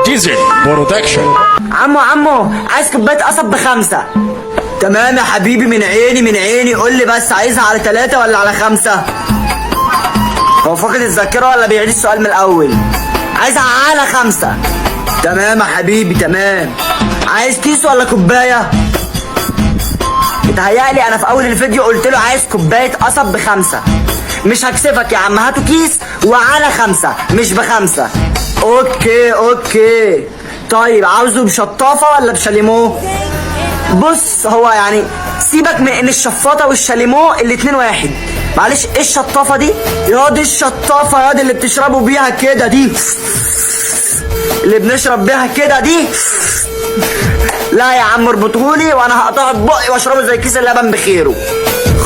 ديزل برودكشن. عمو عايز كوبايه قصب ب5. تمام يا حبيبي، من عيني من عيني. قول لي بس عايزها على 3 ولا على 5؟ هو فاقد الذاكره ولا بيعيد السؤال من الاول؟ عايزها على 5. تمام يا حبيبي تمام. عايز كيس ولا كوبايه؟ اتهيألي انا في اول الفيديو قلت له عايز كوبايه قصب ب5. مش هكسفك يا عم، هاتوا كيس وعلى 5 مش ب5. اوكي. طيب عاوزه بشطافه ولا بشاليمو؟ بص هو يعني سيبك من ان الشفاطه والشاليمو الاتنين واحد. معلش ايه الشطافه دي؟ ياض الشطافه ياض اللي بتشربوا بيها كده دي، اللي بنشرب بيها كده دي. لا يا عم اربطهولي وانا هقطعه ببقي واشربه زي كيس اللبن بخيره.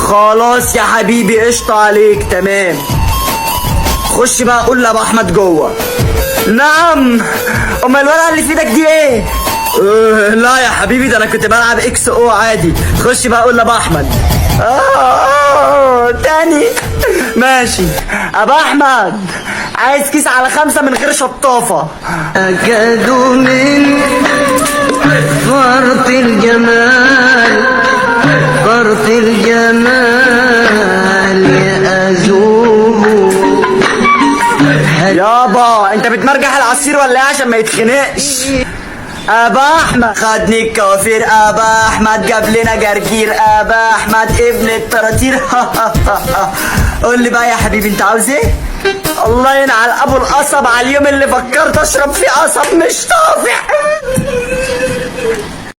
خلاص يا حبيبي قشطه عليك تمام. خش بقى قول لابو احمد جوه. نعم. امال الورقه اللي في ايدك دي ايه؟ لا يا حبيبي ده انا كنت بلعب اكس او عادي. خش بقى قول لابو احمد. تاني ماشي. ابو احمد عايز كيس على 5 من غير شطافه. أكادوا من فرط الجمال، فرط الجمال يأذوب. يابا انت بتمرجح العصير ولا ايه عشان ما يتخنقش؟ ابا احمد خدني الكوافير، ابا احمد جاب لنا جرجير، ابا احمد ابن الطراطير. قول لي بقى يا حبيبي انت عاوز ايه؟ الله ينعل ابو القصب على اليوم اللي فكرت اشرب فيه قصب مش طافح.